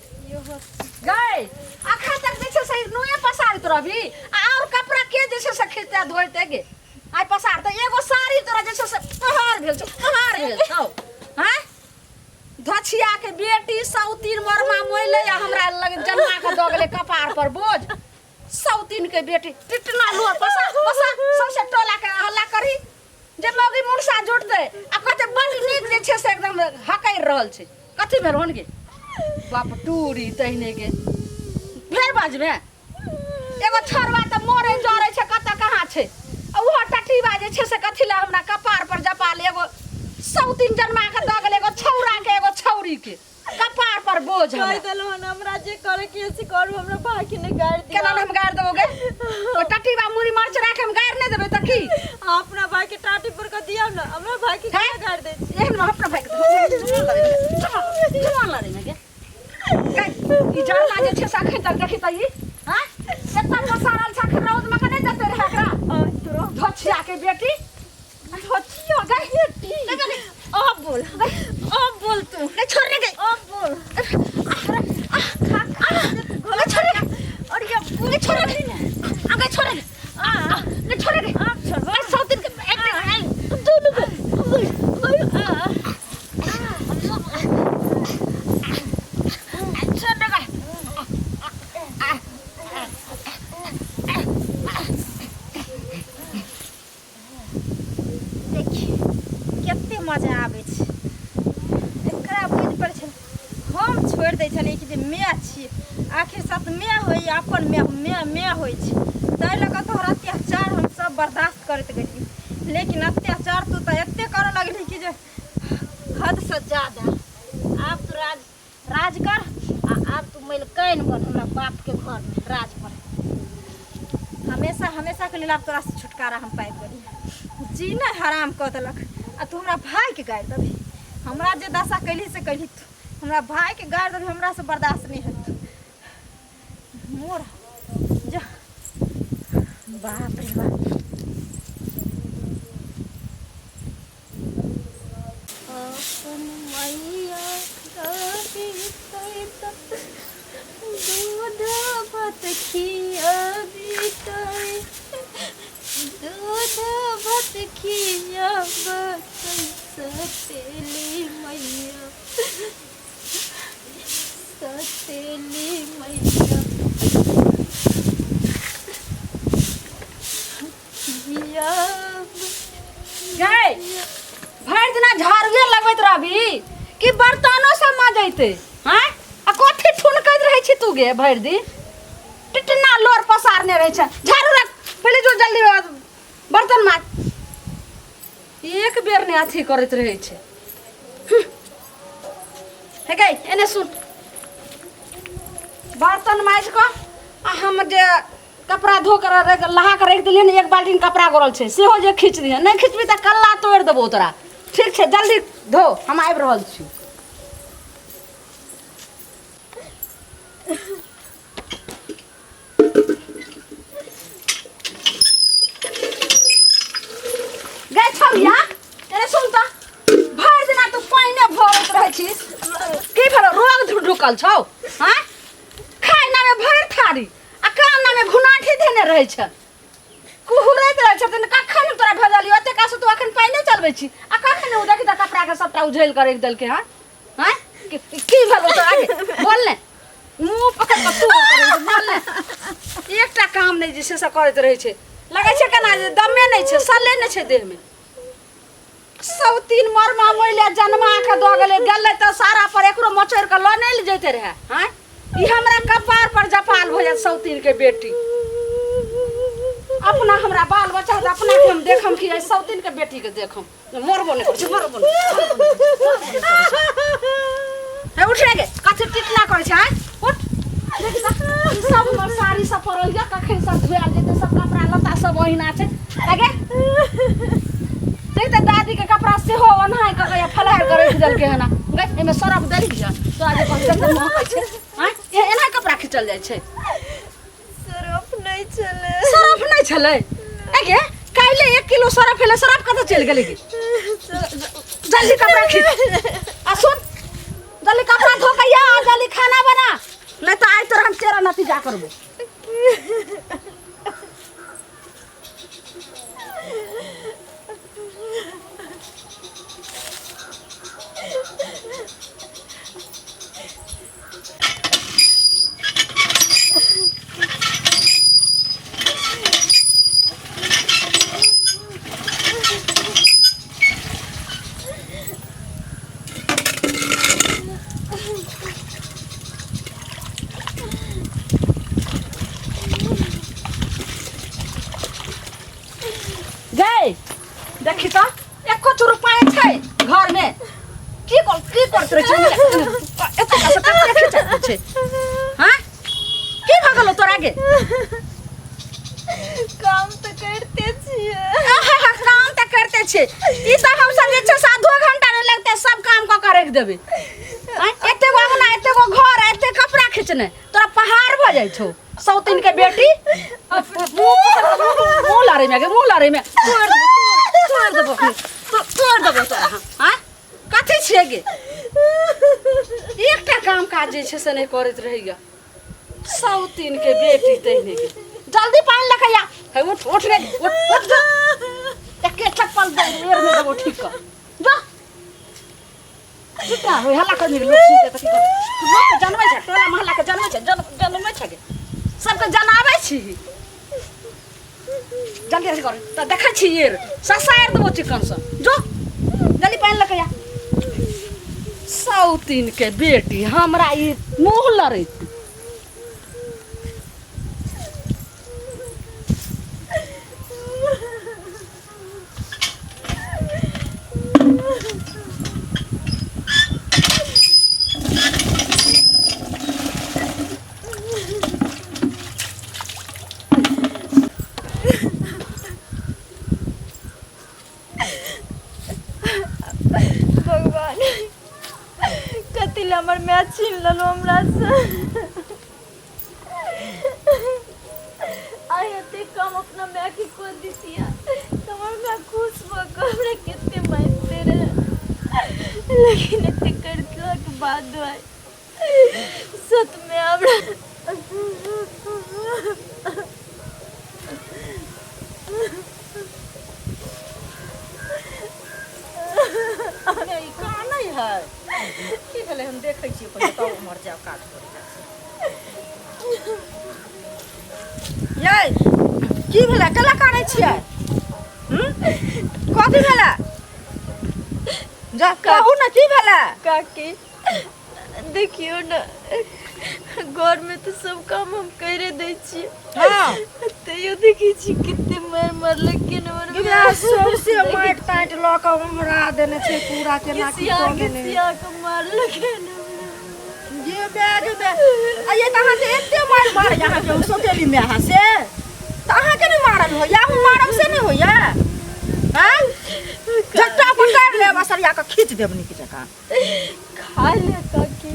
गए अखन तक जैसे सही नुए पसार तोरा भी और कपड़ा के जैसे से खींचते धोइते गे आई पसार त एगो साड़ी तोरा जैसे से पहाड़ भेल छौ हैं धछिया के बेटी सौतीन मरमा मोइले या हमरा लग जन्मा के द गेले कपार पर बोझ सौतीन के बेटी टिटना लोर पसा सबसे टोला के हल्ला करी जे मौगी मुरसा जुट दे आ कते बड़ नीक जे छे से एकदम हकैर रहल छै कथि भेल होन गे बाप टूरी तहने के फेर बाजबे एगो छोरवा त मोरे जरे छै कत कहां छै ओहो टठीबा जे छै से कथि ला हमरा कपार पर जपाल एगो सौतीन जन्मा के द गेल एगो छौरा के एगो छौरी के कपार पर बोझ कह देलो हमरा जे करे के से करू हमरा भाई के ने गाड़ दे केना हम गाड़ देबोगे ओ टठीबा मुड़ी मरच राख हम गाड़ नहीं देबे त की अपना भाई के टाटी पर क दिया ना हमरा भाई के क्या गाड़ दे एहन अपना भाई के जवान ला रे ई जान लागे छे साखे तक देखि त ई हां एतना पसारल साखे रौद में कने जते रहे एकरा तोरो धछिया के बेटी धछिया गई बेटी अब बोल तू नहीं छोड़ रे गई अब बोल गोले छोड़ रे और ये गोले छोड़ रे आगे छोड़ रे नहीं छोड़ रे अब छोड़ सब दिन के दोनों मजा आवे छै एकरा बुझ पर छै हम छोड़ दै छले कि जे मैं छी आखिर साथ मैं होई अपन मैं होई छै तै लगा तोहर अत्याचार हम सब बर्दाश्त करत गेली लेकिन अत्याचार तू त एते करे लगली कि जे हद से ज्यादा आप तो राज कर आप तू मैल कैन बन हमरा बाप के घर में राज पर हमेशा के लिए तोरा से छुटकारा हम पाइ गेली जीना हराम क देलक आ तू हमरा भाई के गाड़ दबी हमरा जे दशा कैली से कैली तू हमरा भाई के गाड़ दबी हमरा से बर्दाश्त नहीं होत मोर जा बाप रे बाप अपन मैया कभी दूध भात खियाबी दूध भात खियाब सतेली मैया गए भर दिना झाड़ुए लगबैत रहबी कि बर्तनो सब माजैते हैं आ कथि ठुनकैत रहै छी तू गे भर दिन टिटना लोर पसारने रहै छ झाड़ू रख पहले जो जल्दी बर्तन माज एक बेर ने अथी करैत रहै छै हे गई एने सुन बर्तन माज को आ हम जे कपड़ा धो कर लहा कर रख दिलिए ने एक बाल्टी कपड़ा गरल छै सेहो जे खींच दिए नहीं खींचबी त कल्ला तोड़ देबो तोरा ठीक छै जल्दी धो हम आबि रहल छी गए छौरिया एने सुन त भर दिना तू पाइने भरत रहै छी की भेलो रोग ढुकल छौ हां खाना में भर थारी आ काना में घुनाठी देने रहै छ कुहुरैत रहै छ त कखन तोरा भजलियो ओते कासे तू अखन पाइने चलबै छी आ कखन उ देखि त कपड़ा के सबटा उझैल कर एक देलके हां हां की भेलो तो आगे बोल ने मुंह पकड़ के तू बोल ने एकटा काम नहीं जे से करैत रहै छै लगै छै केना जे दमे नहीं छै सले नहीं छै देह में सौतीन मरमा मोइले जन्मा के द गेले त सारा पर एकरो मचर के ल नहीं जैते रहे हां ई हमरा कपार पर जपाल हो जात सौतीन के बेटी अपना हमरा बाल बच्चा अपना के हम देखम कि सौतीन के बेटी के देखम मरबो नहीं कर मरबो हे उठ रे गे कथि टिटना करे छै उठ देख सब हमर साड़ी सब परल जा कखन सब धुआल जेते सब कपड़ा लता सब ओहिना छै आगे देख त दादी के कपड़ा से हो ओनहाय क के फलार करे देल के हना गई एमे सरफ दे दिया तो आज कौन से मोह छै हां एना कपड़ा खिचल जाय छै सरफ नहीं चले ए गे काइले 1 किलो सरफ हेले सरफ कत चल गेले की जल्दी कपड़ा खींच आ सुन जल्दी कपड़ा धो के आ जल्दी खाना बना नहीं तो आज तो हम तेरा नतीजा करबो गए देखी तो एको रुपया छै घर में की करत रहे छै एतो कैसे कपड़ा खींच छै हां की भगलो तोरा गे काम तो करते छिए काम तो करते छे ई त हम सब जे छै 2 घंटा नहीं लगते सब काम को करे के देबे एते गो अंगना एते गो घर एते कपड़ा खींचने तोरा पहाड़ भ जाय छौ सौतीन के बेटी मुंह लारे में तोड़ देबो तोरा हां कथि छिए गे एकटा काम काज जे छै से नहीं करत रहिगा सौतीन के बेटी तैने के जल्दी पानी लेके आ है उठ रे उठ एक चप्पल दे एर में देबो ठीक कर जा कितना हो हल्ला करनी लोग सुनते त की कर लोग जानबै छै टोला मोहल्ला के जानबै छै गे सबके जनाबै छी जल्दी कर त देखै छी एर ससायर देबो चिकन से जो जल्दी पानी लेके आ सौतीन के बेटी हमरा ई मुंह लड़ैत भगवान कतिल हमर मैच छीन ललो हमरा से आई एते कम अपना मैं की को दितिया तमर मैं खुश हो हमरा कितने मानते रहे लेकिन एते करतला के बाद भाई सत में हमरा नहीं कहाँ नहीं है की भेले हम देखै छी पहिले तब मर जाओ काट पड़ जाए की भेले कला काटै छियै कथि भेले जा कहू ना की भेले काकी देखियो ना घर में तो सब काम हम करे दै छी हां तैयो देखै छी कितने मार लगे न मर बिना सबसे माइट टाइट ल के हमरा देने छै पूरा केना की किसिया देने किसिया के मार लगे न ये बैग में आ ये तहां से एते मार यहां के सोतेली में यहां से तहां के नहीं मारल हो या हम मारब से नहीं हो या हां झट्टा पकड़ ले बसरिया के खींच देबनी की जगह खा ले काकी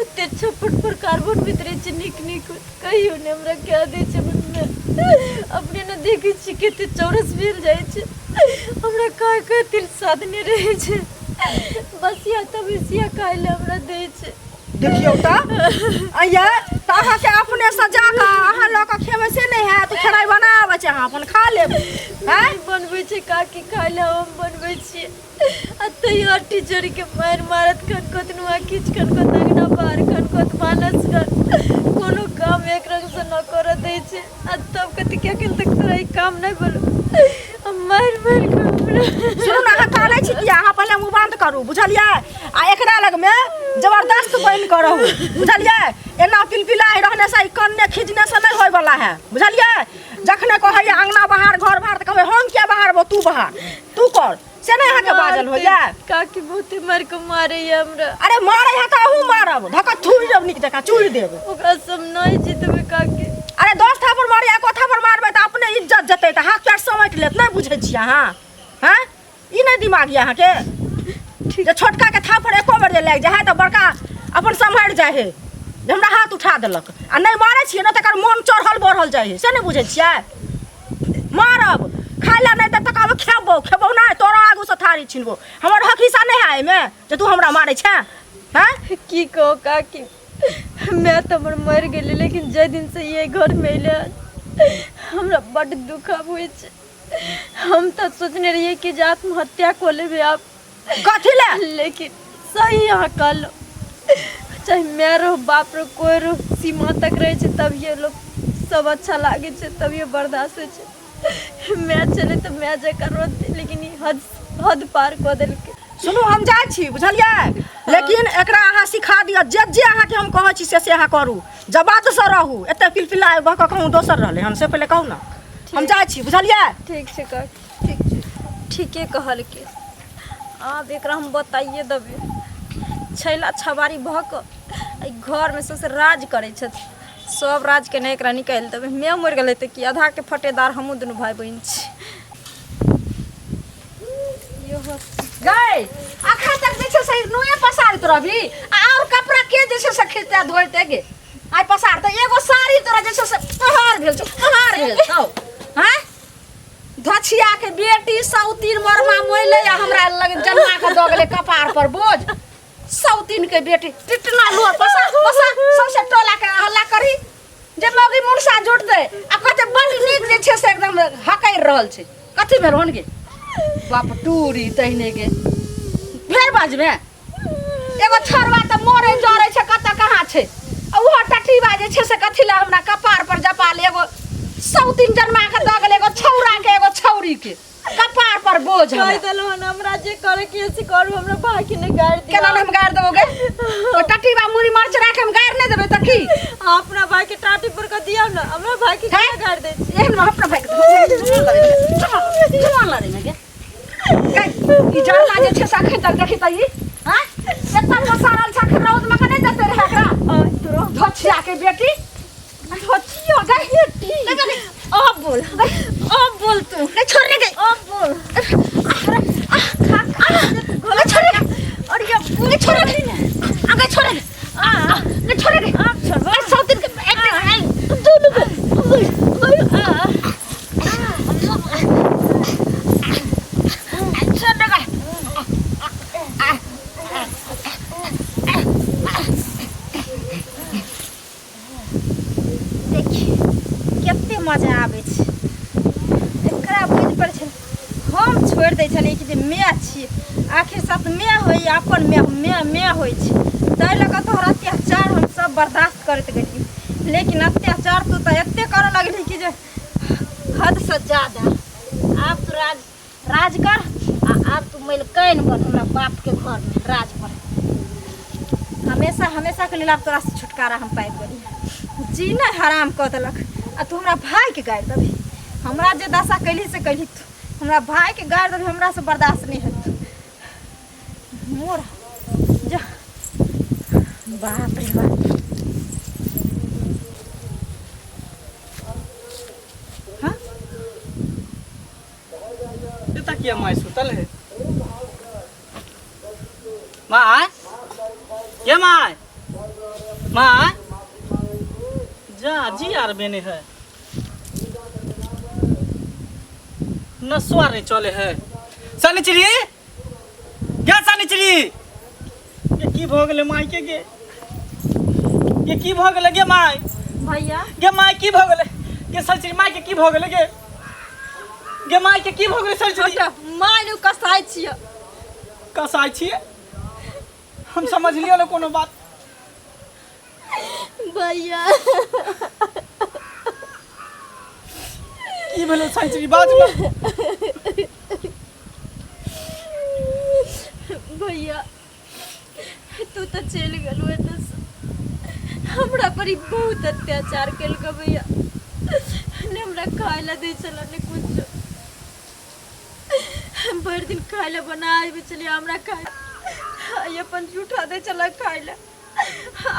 एते छपट पर कार्बन भीतरे छ निक कहियो ने हमरा क्या दे छै मन अपने न देखै छी केते चौरस भेल जाय छै हमरा काय तिल साधने रहे छै बसिया तबिसिया खाय ले हमरा दे छै देखियो त आया ताहा के अपने सजा का अहाँ ल के खेबै से नहीं है तो खराई बनावे छै अहाँ अपन खा लेब हैं बनबै छै काकी खाय ले हम बनबै छी आ तैयो अट्टी जोड़ी के मारत खन कोतनुआ खींच खन को तगना बाहर खन को मानस कर कोनो काम एक रंग से न कर दै छै आ तब कति के अकेले तक तोरा ई काम नहीं बोलो मार के सुन ना अहाँ काले छी कि अहाँ पहले मुंह बंद करू बुझलियै आ एकरा लग में जबरदस्त बन करहु बुझलियै एना पिलपिलाई रहने से कन्ने खींचने से नहीं होय वाला है बुझलियै जखने कहै अंगना बाहर घर बाहर त कहबै हम क्या बाहर बो तू बाहर तू कर से नहीं अहाँ के बाजल हो या काकी बहुते मार के मारे या हमरा अरे मारे है त अहू मारब धक्का थूड़ देब निक जका चूड़ देब ओकरा सब नहीं जीतबे काकी अरे 10 थापर मारे या कोथा पर मारबै त अपने इज्जत जतै त हाथ पैर समेट लेत नहीं बुझै छी अहाँ हैं ई नहीं दिमाग या अहाँ के ठीक जे छोटका के थापर एको बेर जे लाग जाय है त बड़का अपन संभर जाय है जे हमरा हाथ उठा देलक आ नहीं मारै छियै न तकर मन चढ़ल बढ़ल जाय है से नहीं बुझै छियै मारब खाइला नहीं देता कहबो खेबो ना तोरा आगू से थारी छिनबो हमर हक हिस्सा नहीं है में जे तू हमरा मारे छै हैं की कहो काकी मैं तो मर गेली लेकिन जे दिन से ये घर में अइले हमरा बड़ दुख हुए छे। हम तो सोचने रहिए कि जे आत्महत्या को लेबे आप कथी ले लेकिन सही यहाँ कल चाहे मैं रहो बाप रो कोई रो सीमा तक रहे छे तब ये लोग सब अच्छा लागे छे तब ये बर्दाश्त हो छे। मैं चले तो मैं जकर रोते लेकिन ई हद पार कर देल के। सुनू हम जाय छी बुझलियै लेकिन एकरा अहाँ सिखा दिअ जे अहाँ के हम कहै छी से अहाँ करू जबात से रहू एते पिलपिला भ क कहूँ दोसर रहले हम से पहले कहू ना हम जाय छी बुझलियै ठीक छे कर ठीक छे ठीके कहल के अब एकरा हम बताइए देबे छैला छबारी भ क घर में सबसे राज करे छत सब राज के नहीं एकरा निकाल देबे मैं मर गेले त कि आधा के फटेदार हमहू दुनू भाई बहन छी। यो हो गए अखन तक जे छै से नुए पसारत रहबी और कपड़ा के जे छै से खींचते धोइते गे आइ पसार त एगो साड़ी तोरा जे छै से पहाड़ भेल छौ हैं धछिया के बेटी सौतीन मरमा मोइले या हमरा लग जन्मा के द गेले कपार पर बोझ सौतीन के बेटी टिटना लो पसार सबसे टोला के हल्ला करी जे मौगी मुरसा जुटते आ कते बड़ी नीक जे छै से एकदम हकैर रहल छै कथी भेल होन गे बाप टूरी तहने के फेर बाजबे एगो छोरवा त मोरे जरे छै कत कहाँ छै ओहो टटीबा जे छै से कथी ला हमरा कपार पर जपाल एगो सौतीन जन्मा के द गेल एगो छौरा के एगो छौरी के कपार पर बोझ कह देलो हमरा जे करे के से करू हमरा भाई के ने गाड़ दिया केना हम गाड़ देबोगे ओ टटीबा मुरी मरच राख हम गाड़ नहीं देबे त की अपना भाई के टाटी पर का दिया ना हमरा भाई के क्या गाड़ दे एहन में अपना भाई के जवान ला रे गे ई जरला जे छै साखे तक देखि त ई हां एतना पसारल छक रौद में नहीं जते रहे एकरा तोरो धछिया के बेटी धछिया के बेटी अब बोल तू नहीं छोड़ रे अब बोल अरे छोड़ रे और ये नहीं छोड़ रे आगे छोड़ रे नहीं छोड़ रे आप छोड़ सब दिन के एक दोनों मजा आवे छै एकरा बुझ पर छै हम छोड़ दै छलिए कि जे मैं छी आखिर साथ मैं होई अपन मैं होई छै तै लगा तोहर अत्याचार हम सब बर्दाश्त करत गेली लेकिन अत्याचार तू त एते करे लगली कि जे हद से ज्यादा आप तो राज कर आप तू मिल कैन बन हमरा बाप के घर में राज पर हमेशा के लिए तोरा से छुटकारा हम पाइ गेली जीना हराम क देलक आ तू हमरा भाई के गाड़ देबी हमरा जे दशा कैली से कैली तू हमरा भाई के गाड़ देबी हमरा से बर्दाश्त नहीं होत मोर जा बाप रे बाप हाँ ये क्या माय सुतल है माय ये माय जा जी यार बेने है नसवार नहीं चले है सनिचरी क्या सनिचरी ये की भ गेले माय के गे ये की भ गेले गे माय भैया गे माय की भ गेले गे सनिचरी माय के की भ गेले गे माय के की भ गेले सनिचरी माय नु कसाई छिय कसाई छिए हम समझ लियो ना कोनो बात भैया की भेलो सनिचरी बात में भैया तू तो चल गेलो एत हमरा पर ही बहुत अत्याचार केलक भैया ने हमरा खाए ला दे चला ने कुछ भर दिन खाए ला बनाए चलिए हमरा खाए ये अपन झूठा दे चला खाए ला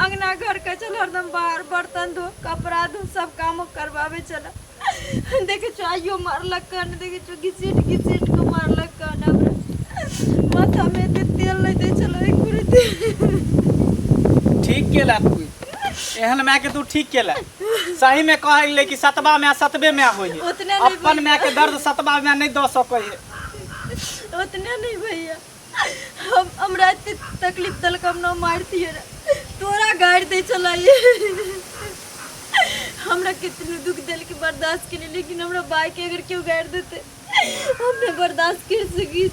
अंगना घर के चल हरदम बाहर बर्तन धो कपड़ा धो सब काम करवावे चला देखे छो आइयो मारलक कन देखे छो घिसेट को मारलक कन हमरा माथा में ते तेल नहीं दे चला एक पूरी ठीक केला तू एहन माय के तू ठीक केला सही में कह ले कि सतबा में सतबे में होई है उतने नहीं अपन माय के दर्द सतबा में नहीं दो सके है उतने नहीं भैया हमरा इतनी तकलीफ दल कम ना मारती है तोरा गाड़ दे चलाइए हमरा कितने दुख दिल के बर्दाश्त के लिए लेकिन हमरा भाई के अगर क्यों गाड़ देते हमने बर्दाश्त कर सकी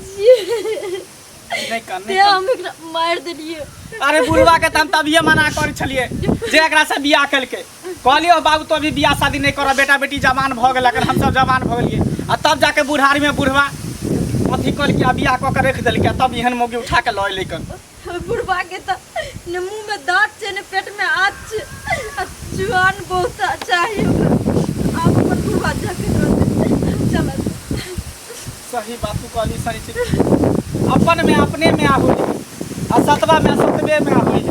नहीं करने हम एकरा मार देलिए अरे बुढ़वा के हम तभिए मना कर छलिए जे एकरा से बियाह कल के कहलियो बाबू तो अभी बियाह शादी नहीं करो बेटा बेटी जवान भ गेल हम सब जवान भ गेलिए आ तब जाके बुढ़ारी में बुढ़वा अथी कल के बियाह क के रख देलके तब एहन मोगी उठा के लय लेकन बुढ़वा के तो न मुंह में दांत छे न पेट में आँच छे जुआन बहुत चाहिए आप अपन बुढ़वा जाके चल सही बात तू कहली सही चीज अपन में अपने में आ होई आ सतबा में सतबे में आ होई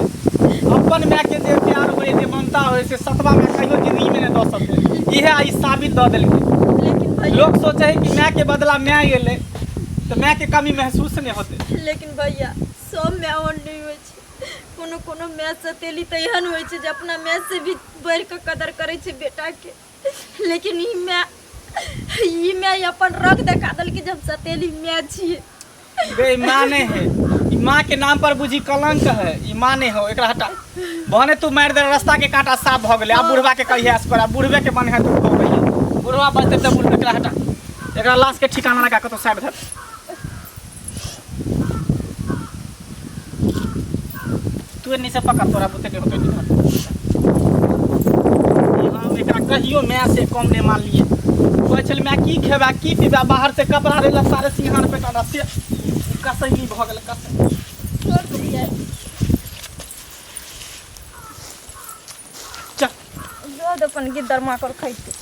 अपन में के जे प्यार होई जे ममता होई से सतबा में कहियो जिंदगी में नहीं दो सकते इहे आई साबित द देलके लेकिन भैया लोग सोचे है कि मैं के बदला मैं गेले तो मैं के कमी महसूस नहीं होते लेकिन भैया सब में ऑन नहीं होय छै कोनो कोनो मैच सतेली त एहन होय छै जे अपना मैच से भी बढ़ के कदर करे छै बेटा के लेकिन ई मैं अपन रग देखा दल के जब सतेली मैच छिए बेईमाने है ई माँ के नाम पर बुझी कलंक है ई माँ नहीं हो एकरा हटा बहने तू मार दे रास्ता के कांटा साफ भ गेले अब बुढ़वा के कहिया पर बुढ़वे के बन है तू हो गई बुढ़वा बचते त बुढ़वे एकरा हटा एकरा लाश के ठिकाना लगा के तो साइड धर तू नहीं से पकड़ तोरा बुते के होते हम एकरा कहियो मैं से कम नहीं मान लिए कोई चल मैं की खेबा की पीबा बाहर से कपड़ा रे ला सारे सिंहान पे काटा से कसई भ गेल कसई छोड़ दिया चल जो अपन गिद्दर मार कर खैते